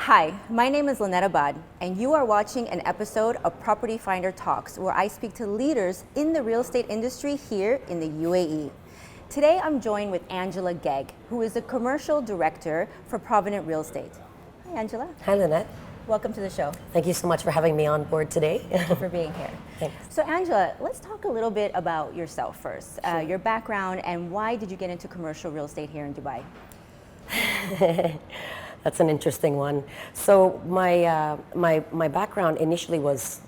Hi, my name is Lynnette Abad, and you are watching an episode of Property Finder Talks, where I speak to leaders in the real estate industry here in the UAE. Today, I'm joined with Angela Gegg, who is the Commercial Director for Provident Real Estate. Hi, Angela. Hi, Lynnette. Welcome to the show. Thank you so much for having me on board today. Thank you for being here. Thanks. So, Angela, let's talk a little bit about yourself first, Sure. your background, and why did you get into commercial real estate here in Dubai? That's an interesting one. So my background initially was,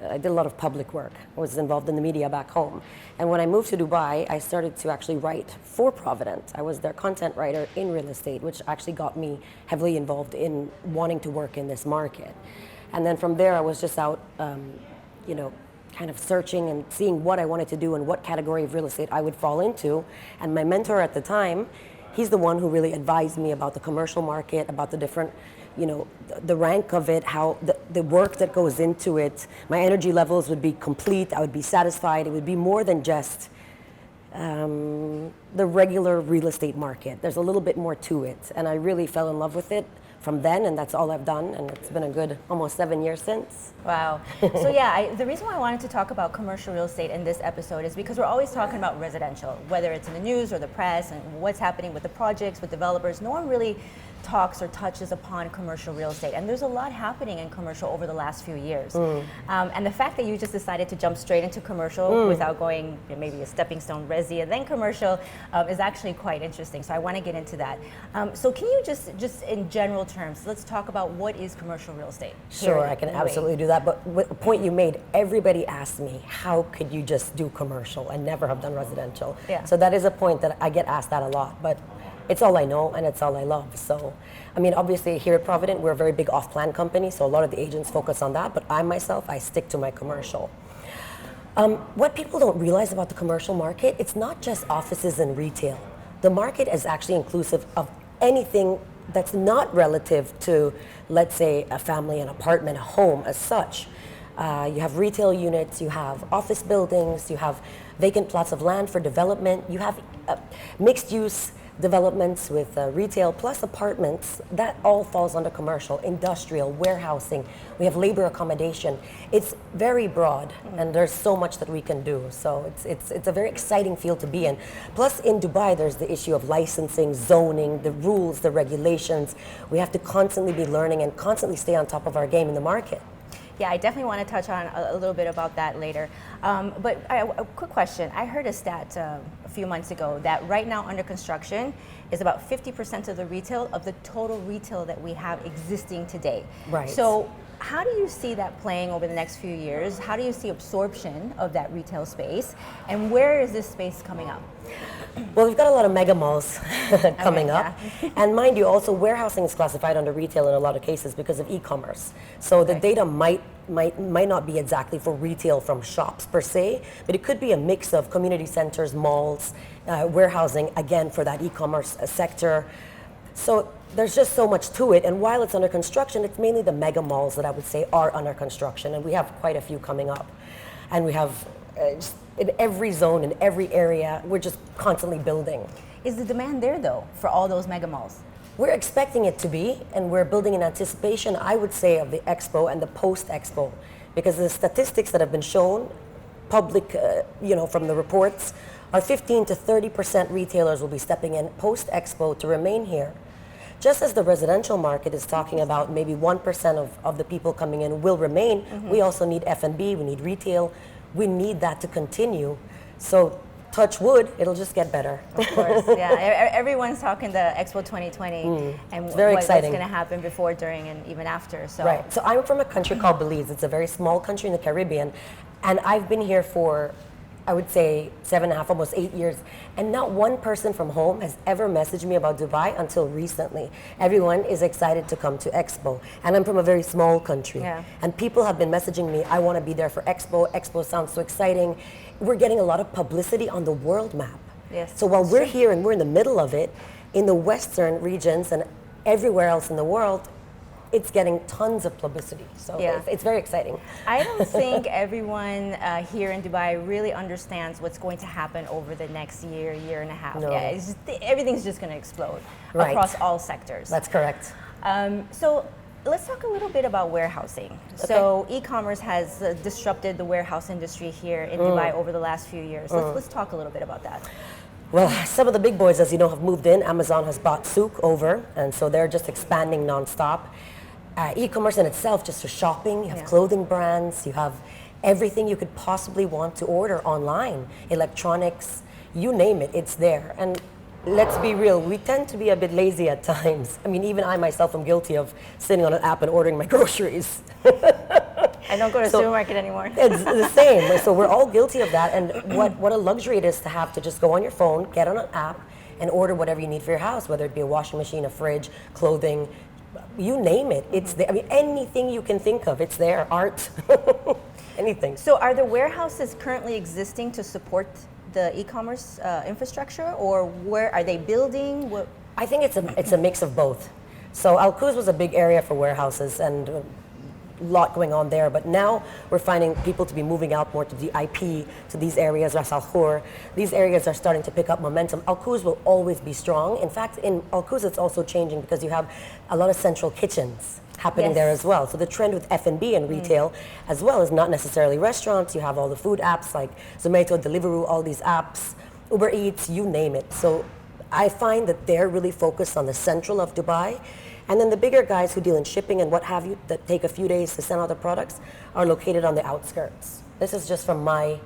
I did a lot of public work. I was involved in the media back home. And when I moved to Dubai, I started to actually write for Provident. I was their content writer in real estate, which actually got me heavily involved in wanting to work in this market. And then from there, I was just out, kind of searching and seeing what I wanted to do and what category of real estate I would fall into. And my mentor at the time, he's the one who really advised me about the commercial market, about the different, the rank of it, how the work that goes into it. My energy levels would be complete. I would be satisfied. It would be more than just the regular real estate market. There's a little bit more to it. And I really fell in love with it from then, and that's all I've done. And it's been a good almost 7 years since. Wow. So yeah, the reason why I wanted to talk about commercial real estate in this episode is because we're always talking about residential, whether it's in the news or the press and what's happening with the projects, with developers. No one really talks or touches upon commercial real estate. And there's a lot happening in commercial over the last few years. And the fact that you just decided to jump straight into commercial without going maybe a stepping stone resi and then commercial is actually quite interesting. So I want to get into that. So can you just in general terms, let's talk about what is commercial real estate? Sure, I can absolutely do that. But the point you made, everybody asked me, how could you just do commercial and never have done residential? Yeah. So that is a point that I get asked that a lot, but it's all I know and it's all I love. So, I mean, obviously here at Provident, we're a very big off-plan company, so a lot of the agents focus on that, but I myself, I stick to my commercial. What people don't realize about the commercial market, it's not just offices and retail. The market is actually inclusive of anything that's not relative to, let's say, a family, an apartment, a home as such. You have retail units, you have office buildings, you have vacant plots of land for development, you have mixed use developments with retail plus apartments. That all falls under commercial, industrial, warehousing. We have labor accommodation. It's very broad, and there's so much that we can do. So it's a very exciting field to be in. Plus in Dubai, there's the issue of licensing, zoning, the rules, the regulations. We have to constantly be learning and constantly stay on top of our game in the market. Yeah, I definitely want to touch on a little bit about that later. But a quick question. I heard a stat a few months ago that right now under construction is about 50% of the total retail that we have existing today. Right. So how do you see that playing over the next few years? How do you see absorption of that retail space? And where is this space coming up? Well, we've got a lot of mega malls coming up. Yeah. And mind you, also warehousing is classified under retail in a lot of cases because of e-commerce. So the data might not be exactly for retail from shops per se, but it could be a mix of community centers, malls, warehousing, again, for that e-commerce sector. So there's just so much to it. And while it's under construction, it's mainly the mega malls that I would say are under construction. And we have quite a few coming up. And we have just in every zone, in every area, we're just constantly building. Is the demand there though for all those mega malls? We're expecting it to be, and we're building in anticipation, I would say, of the expo and the post-expo, because the statistics that have been shown, public, from the reports, are 15 to 30% retailers will be stepping in post-expo to remain here. Just as the residential market is talking about maybe 1% of the people coming in will remain, we also need F&B, we need retail, we need that to continue. So touch wood, it'll just get better. Of course, yeah. Everyone's talking the Expo 2020 and what's going to happen before, during, and even after. So. Right. So I'm from a country called Belize. It's a very small country in the Caribbean, and I've been here for, I would say, 7.5, almost 8 years, and not one person from home has ever messaged me about Dubai until recently. Everyone is excited to come to Expo, and I'm from a very small country, and people have been messaging me, I want to be there for Expo. Expo sounds so exciting. We're getting a lot of publicity on the world map. Yes. So while we're here and we're in the middle of it, in the Western regions and everywhere else in the world, it's getting tons of publicity. So it's very exciting. I don't think everyone here in Dubai really understands what's going to happen over the next year and a half. No. Yeah, everything's just going to explode across all sectors. That's correct. So let's talk a little bit about warehousing. So e-commerce has disrupted the warehouse industry here in Dubai over the last few years. Let's talk a little bit about that. Well, some of the big boys, as you know, have moved in. Amazon has bought Souk over, and so they're just expanding nonstop. E-commerce in itself, just for shopping, you have clothing brands, you have everything you could possibly want to order online, electronics, you name it, it's there. And let's be real, we tend to be a bit lazy at times. I mean, even I myself am guilty of sitting on an app and ordering my groceries. I don't go to the supermarket anymore. It's the same. So we're all guilty of that. And what a luxury it is to have to just go on your phone, get on an app, and order whatever you need for your house, whether it be a washing machine, a fridge, clothing, you name it. It's there. I mean, anything you can think of, it's there. Art, anything. So are the warehouses currently existing to support the e-commerce infrastructure, or where are they building? I think it's a mix of both. So Al Quoz was a big area for warehouses and a lot going on there, but now we're finding people to be moving out more to the IP, to these areas, Ras Al Khor. These areas are starting to pick up momentum. Al Quoz will always be strong. In fact, in Al Quoz it's also changing because you have a lot of central kitchens happening there as well. So the trend with F&B and retail, as well as not necessarily restaurants, you have all the food apps like Zomato, Deliveroo, all these apps, Uber Eats, you name it. So I find that they're really focused on the central of Dubai. And then the bigger guys who deal in shipping and what have you, that take a few days to send out their products, are located on the outskirts. This is just from my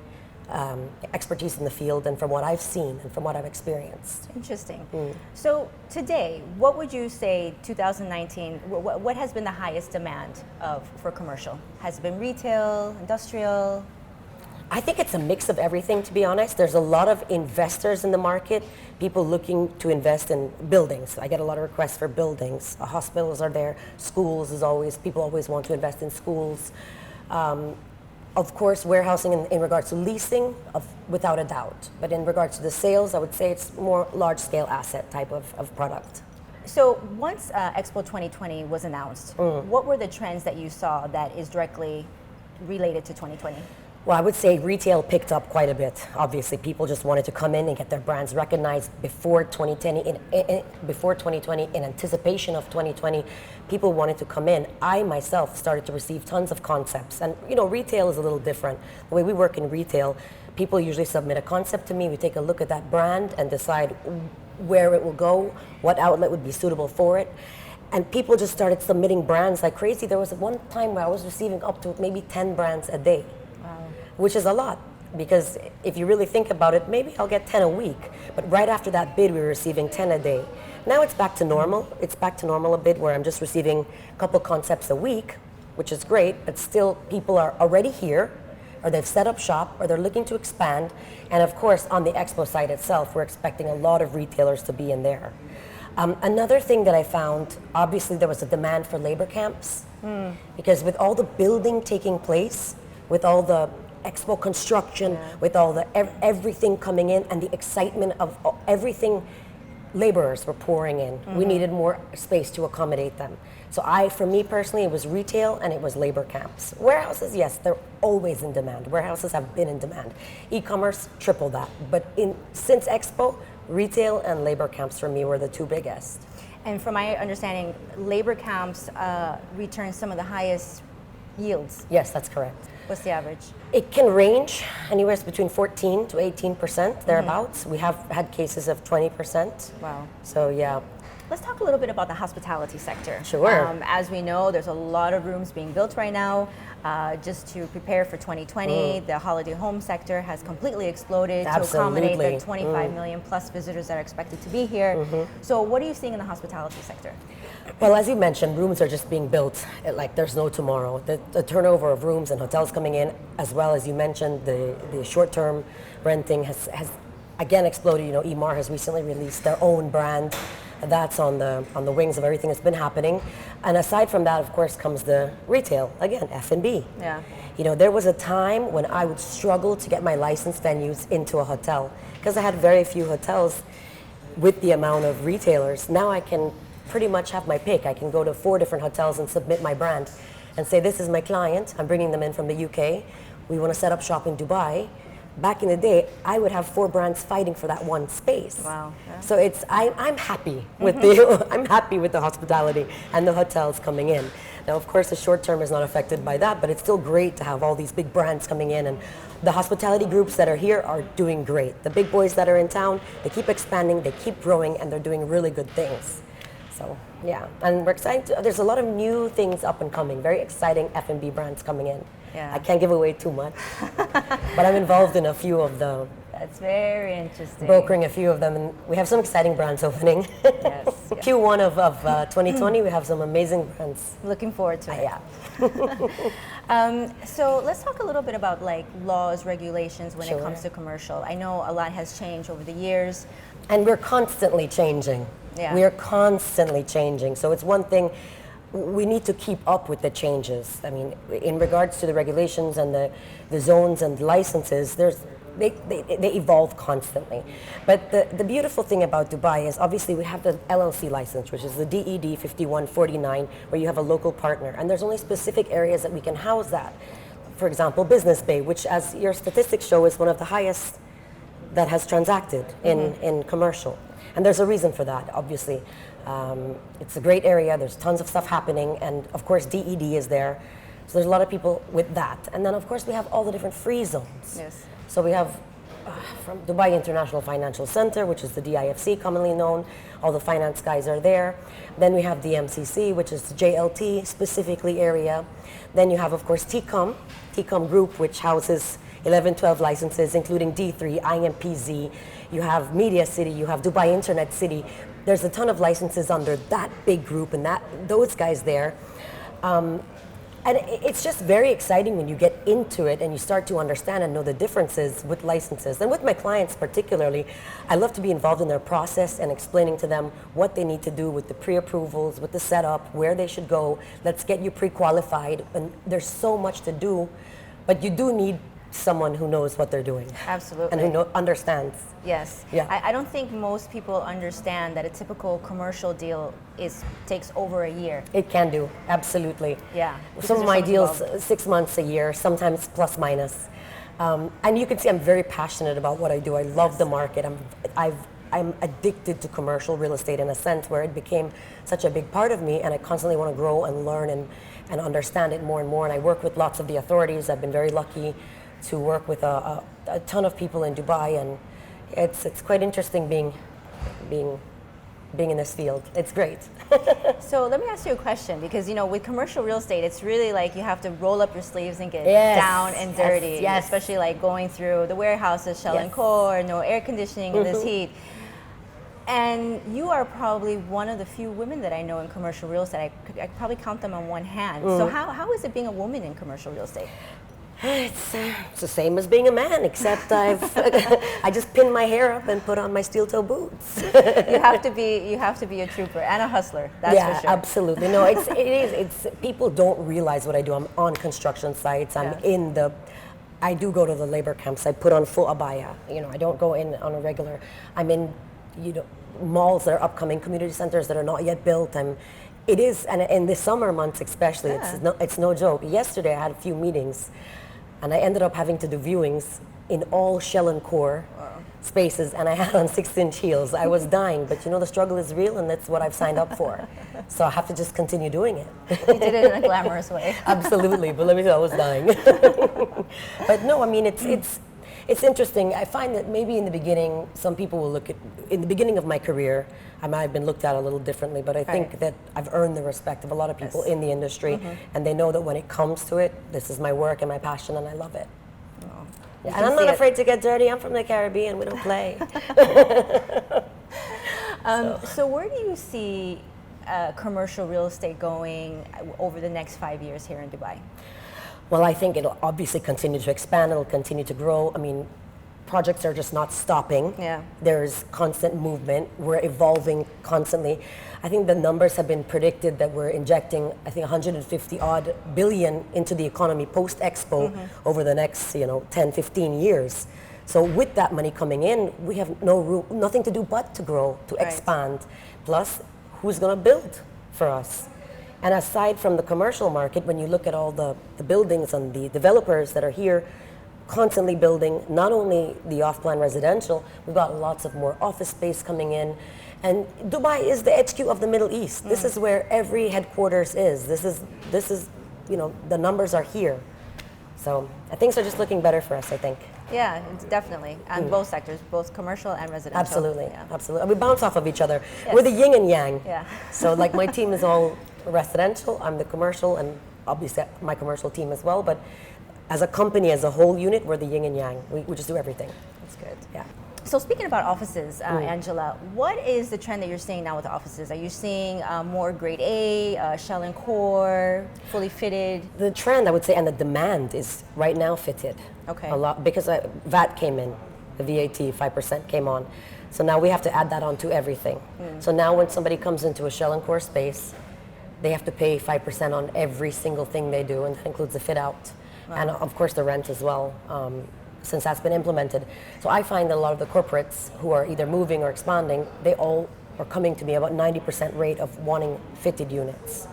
expertise in the field and from what I've seen and from what I've experienced. Interesting. So today, what would you say 2019, what has been the highest demand for commercial? Has it been retail, industrial? I think it's a mix of everything, to be honest. There's a lot of investors in the market, people looking to invest in buildings. I get a lot of requests for buildings. Hospitals are there. Schools is always, people always want to invest in schools. Of course, warehousing in regards to leasing, without a doubt. But in regards to the sales, I would say it's more large-scale asset type of product. So once Expo 2020 was announced, what were the trends that you saw that is directly related to 2020? Well, I would say retail picked up quite a bit. Obviously, people just wanted to come in and get their brands recognized before 2020. Before 2020, in anticipation of 2020, people wanted to come in. I myself started to receive tons of concepts, and retail is a little different. The way we work in retail, people usually submit a concept to me. We take a look at that brand and decide where it will go, what outlet would be suitable for it. And people just started submitting brands like crazy. There was one time where I was receiving up to maybe 10 brands a day. Which is a lot, because if you really think about it, maybe I'll get 10 a week. But right after that bid, we were receiving 10 a day. Now it's back to normal. It's back to normal a bit, where I'm just receiving a couple concepts a week, which is great, but still people are already here, or they've set up shop, or they're looking to expand. And of course, on the expo site itself, we're expecting a lot of retailers to be in there. Another thing that I found, obviously there was a demand for labor camps, because with all the building taking place, with all the expo construction, with all the everything coming in and the excitement of everything, laborers were pouring in. We needed more space to accommodate them. So for me personally, it was retail and it was labor camps. Warehouses, yes, they're always in demand. Warehouses have been in demand. E-commerce, triple that. But since expo, retail and labor camps for me were the two biggest. And from my understanding, labor camps return some of the highest yields. Yes, that's correct. What's the average? It can range anywhere between 14 to 18%, thereabouts. We have had cases of 20%. Wow. So yeah. Let's talk a little bit about the hospitality sector. Sure. As we know, there's a lot of rooms being built right now. Just to prepare for 2020, the holiday home sector has completely exploded to accommodate the 25 million plus visitors that are expected to be here. So what are you seeing in the hospitality sector? Well, as you mentioned, rooms are just being built like there's no tomorrow. The turnover of rooms and hotels coming in, as well as you mentioned, the short-term renting has again exploded. Emaar has recently released their own brand. That's on the wings of everything that's been happening. And aside from that, of course, comes the retail, again, F&B. Yeah. There was a time when I would struggle to get my licensed venues into a hotel because I had very few hotels with the amount of retailers. Now I can pretty much have my pick. I can go to 4 different hotels and submit my brand and say, this is my client. I'm bringing them in from the UK. We want to set up shop in Dubai. back in the day, I would have 4 brands fighting for that one space. Wow. Yeah. So I'm happy with the I'm happy with the hospitality and the hotels coming in. Now, of course, the short term is not affected by that, but it's still great to have all these big brands coming in, and the hospitality groups that are here are doing great. The big boys that are in town, they keep expanding, they keep growing, and they're doing really good things. So yeah, and we're excited. There's a lot of new things up and coming, very exciting F&B brands coming in. Yeah. I can't give away too much, but I'm involved in a few of them. That's very interesting. Brokering a few of them, and we have some exciting brands opening. Yes. Q1 of 2020, we have some amazing brands. Looking forward to it. Yeah. So let's talk a little bit about like laws, regulations when it Sure. comes to commercial. I know a lot has changed over the years. And we're constantly changing. Yeah. We are constantly changing. So it's one thing, we need to keep up with the changes. I mean, in regards to the regulations and the zones and licenses, they evolve constantly. But the beautiful thing about Dubai is obviously we have the LLC license, which is the DED 5149, where you have a local partner. And there's only specific areas that we can house that. For example, Business Bay, which as your statistics show is one of the highest that has transacted in commercial. And there's a reason for that, obviously. It's a great area, there's tons of stuff happening, and of course DED is there. So there's a lot of people with that. And then of course we have all the different free zones. Yes. So we have from Dubai International Financial Center, which is the DIFC commonly known, all the finance guys are there. Then we have the MCC, which is the JLT specifically area. Then you have of course TCOM Group, which houses 11, 12 licenses, including D3, IMPZ. You have Media City, you have Dubai Internet City. There's a ton of licenses under that big group and those guys there. And it's just very exciting when you get into it and you start to understand and know the differences with licenses. And with my clients particularly, I love to be involved in their process and explaining to them what they need to do with the pre-approvals, with the setup, where they should go. Let's get you pre-qualified. And there's so much to do, but you do need someone who knows what they're doing. Absolutely. And who understands. Yes. Yeah. I don't think most people understand that a typical commercial deal takes over a year. It can do, absolutely. Yeah. Some of my deals, 6 months, a year, sometimes plus minus. And you can see I'm very passionate about what I do. I love the market. I'm addicted to commercial real estate in a sense where it became such a big part of me, and I constantly want to grow and learn and understand it more and more. And I work with lots of the authorities. I've been very lucky to work with a ton of people in Dubai, and it's quite interesting being in this field. It's great. So let me ask you a question, because with commercial real estate, it's really like you have to roll up your sleeves and get down and dirty. Yes. Especially like going through the warehouses, shell and core, no air conditioning in this heat. And you are probably one of the few women that I know in commercial real estate. I probably count them on one hand. So how is it being a woman in commercial real estate? It's the same as being a man, except I just pin my hair up and put on my steel-toe boots. You have to be a trooper and a hustler. That's for sure. Absolutely. No, it's people don't realize what I do. I'm on construction sites. I do go to the labor camps. I put on full abaya. I don't go in on a regular. I'm in, malls that are upcoming, community centers that are not yet built. It is, and in the summer months especially, it's no joke. Yesterday I had a few meetings, and I ended up having to do viewings in all shell and core spaces, and I had on 6-inch heels. I was dying, but the struggle is real, and that's what I've signed up for. So I have to just continue doing it. You did it in a glamorous way. Absolutely, but let me tell you, I was dying. But no, I mean, it's interesting. I find that maybe in the beginning, some people will in the beginning of my career, I might have been looked at a little differently, but I think that I've earned the respect of a lot of people in the industry, and they know that when it comes to it, this is my work and my passion, and I love it. Yeah, and I'm not afraid to get dirty. I'm from the Caribbean. We don't play. So where do you see commercial real estate going over the next 5 years here in Dubai? Well, I think it'll obviously continue to expand. It'll continue to grow. I mean, projects are just not stopping. Yeah. There's constant movement. We're evolving constantly. I think the numbers have been predicted that we're injecting, I think, 150 odd billion into the economy post-Expo over the next, 10, 15 years. So with that money coming in, we have nothing to do but to grow, to expand. Plus, who's going to build for us? And aside from the commercial market, when you look at all the buildings and the developers that are here, constantly building not only the off-plan residential, we've got lots of more office space coming in. And Dubai is the HQ of the Middle East. This is where every headquarters is. This is, you know, the numbers are here. So things are just looking better for us, I think. Yeah, it's definitely on both sectors, both commercial and residential. Absolutely, Yeah. absolutely. We bounce off of each other. Yes. We're the yin and yang. Yeah. So like my team is all residential, I'm the commercial, and obviously my commercial team as well. But as a company, as a whole unit, we're the yin and yang. We just do everything. That's good. Yeah. So speaking about offices, Angela, what is the trend that you're seeing now with offices? Are you seeing more grade A, shell and core, fully fitted? The trend, I would say, and the demand is right now fitted. Okay. A lot, because VAT came in, the VAT 5% came on. So now we have to add that on to everything. So now when somebody comes into a shell and core space, they have to pay 5% on every single thing they do, and that includes the fit out. Wow. And of course the rent as well, since that's been implemented. So I find that a lot of the corporates who are either moving or expanding, they all are coming to me about 90% rate of wanting fitted units.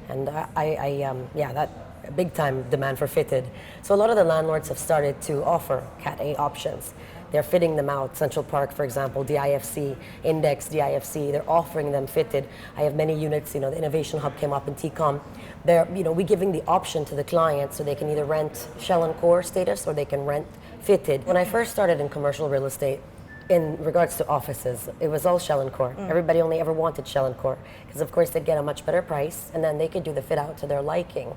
And that big time demand for fitted. So a lot of the landlords have started to offer Cat A options. They're fitting them out. Central Park, for example, DIFC, Index, DIFC, they're offering them fitted. I have many units, the Innovation Hub came up in TCOM. We're giving the option to the client so they can either rent shell and core status or they can rent fitted. When I first started in commercial real estate, in regards to offices, it was all shell and core. Everybody only ever wanted shell and core because of course they'd get a much better price and then they could do the fit out to their liking.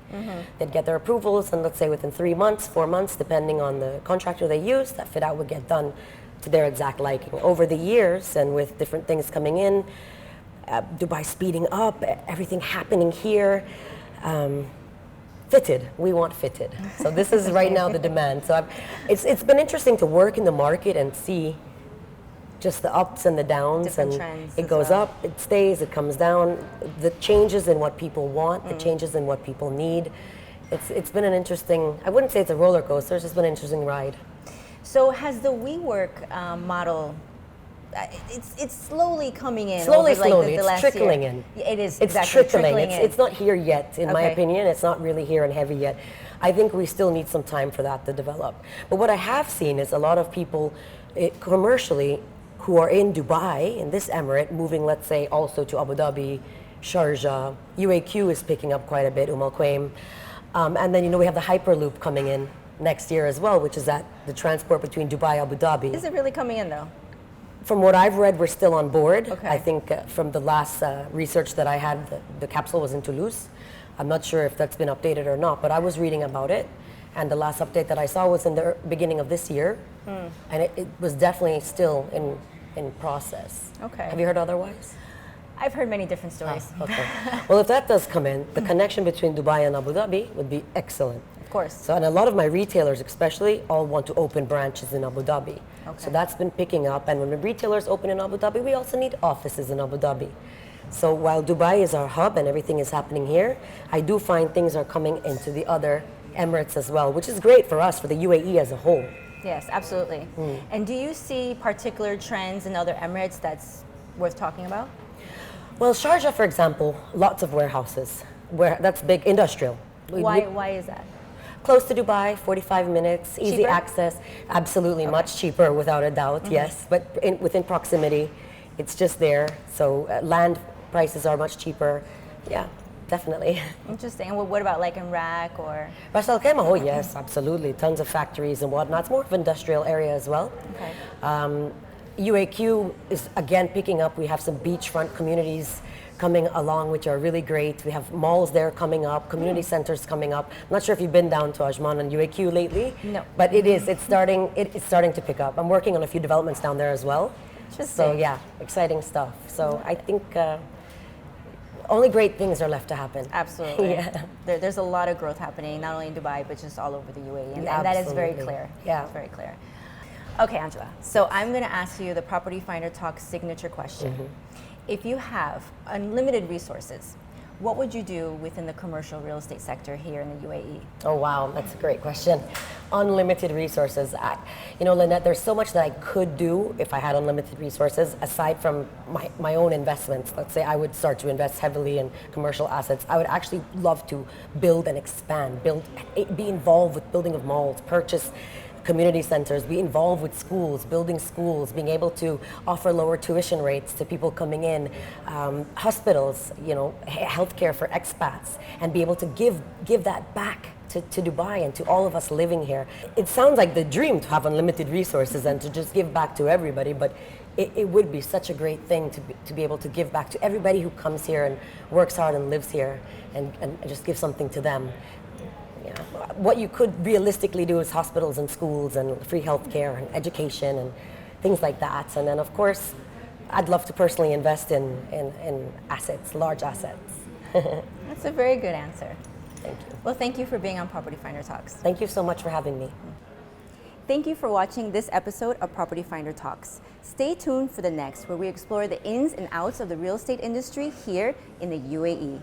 They'd get their approvals and let's say within 3 months, 4 months, depending on the contractor they use, that fit out would get done to their exact liking. Over the years and with different things coming in, Dubai speeding up, everything happening here, fitted. We want fitted. So this is right now the demand. So it's been interesting to work in the market and see just the ups and the downs, different and trends it as goes well. up, it stays, it comes down. The changes in what people want, the changes in what people need. It's been an interesting, I wouldn't say it's a roller coaster, it's just been an interesting ride. So has the WeWork model, it's slowly coming in. Slowly, over, like, slowly, the it's last trickling year. in. Yeah, it is, It's exactly, trickling. in. It's not here yet, in my Okay. opinion. It's not really here and heavy yet. I think we still need some time for that to develop. But what I have seen is a lot of people commercially who are in Dubai, in this emirate, moving, let's say, also to Abu Dhabi, Sharjah. UAQ is picking up quite a bit, Al Quwain. And then, we have the Hyperloop coming in next year as well, which is the transport between Dubai and Abu Dhabi. Is it really coming in though? From what I've read, we're still on board. Okay. I think from the last research that I had, the capsule was in Toulouse. I'm not sure if that's been updated or not, but I was reading about it. And the last update that I saw was in the beginning of this year. And it was definitely still in process. Okay. Have you heard otherwise? I've heard many different stories. Okay. Well, if that does come in, the connection between Dubai and Abu Dhabi would be excellent. Of course. So, and a lot of my retailers especially all want to open branches in Abu Dhabi. Okay. So that's been picking up. And when the retailers open in Abu Dhabi, we also need offices in Abu Dhabi. So while Dubai is our hub and everything is happening here, I do find things are coming into the other Emirates as well, which is great for us, for the UAE as a whole. Yes, absolutely. And do you see particular trends in other Emirates that's worth talking about? Well, Sharjah, for example, lots of warehouses. That's big industrial. Why is that? Close to Dubai, 45 minutes, easy Cheaper? access. Absolutely, much cheaper without a doubt, yes. But within proximity, it's just there. So land prices are much cheaper. Yeah, definitely. Interesting. And what about like in Iraq or? Ras Al Khaimah, oh yes, absolutely. Tons of factories and whatnot. It's more of an industrial area as well. Okay. UAQ is again picking up. We have some beachfront communities coming along, which are really great. We have malls there coming up, community centers coming up. I'm not sure if you've been down to Ajman and UAQ lately. No. But it's starting to pick up. I'm working on a few developments down there as well. Interesting. So yeah, exciting stuff. So I think only great things are left to happen. Absolutely. Yeah. There's a lot of growth happening, not only in Dubai, but just all over the UAE. And that is very Absolutely. clear. Yeah. It's very clear. Okay, Angela. So I'm going to ask you the Property Finder Talk signature question. If you have unlimited resources, what would you do within the commercial real estate sector here in the UAE? Oh wow, that's a great question. Unlimited resources. Lynnette, there's so much that I could do if I had unlimited resources, aside from my own investments. Let's say I would start to invest heavily in commercial assets. I would actually love to build and expand, be involved with building of malls, purchase community centers, be involved with schools, building schools, being able to offer lower tuition rates to people coming in, hospitals, healthcare for expats, and be able to give that back to Dubai and to all of us living here. It sounds like the dream to have unlimited resources and to just give back to everybody, but it would be such a great thing to be able to give back to everybody who comes here and works hard and lives here and just give something to them. Yeah. What you could realistically do is hospitals and schools and free healthcare and education and things like that. And then of course, I'd love to personally invest in assets, large assets. That's a very good answer. Thank you. Well, thank you for being on Property Finder Talks. Thank you so much for having me. Thank you for watching this episode of Property Finder Talks. Stay tuned for the next, where we explore the ins and outs of the real estate industry here in the UAE.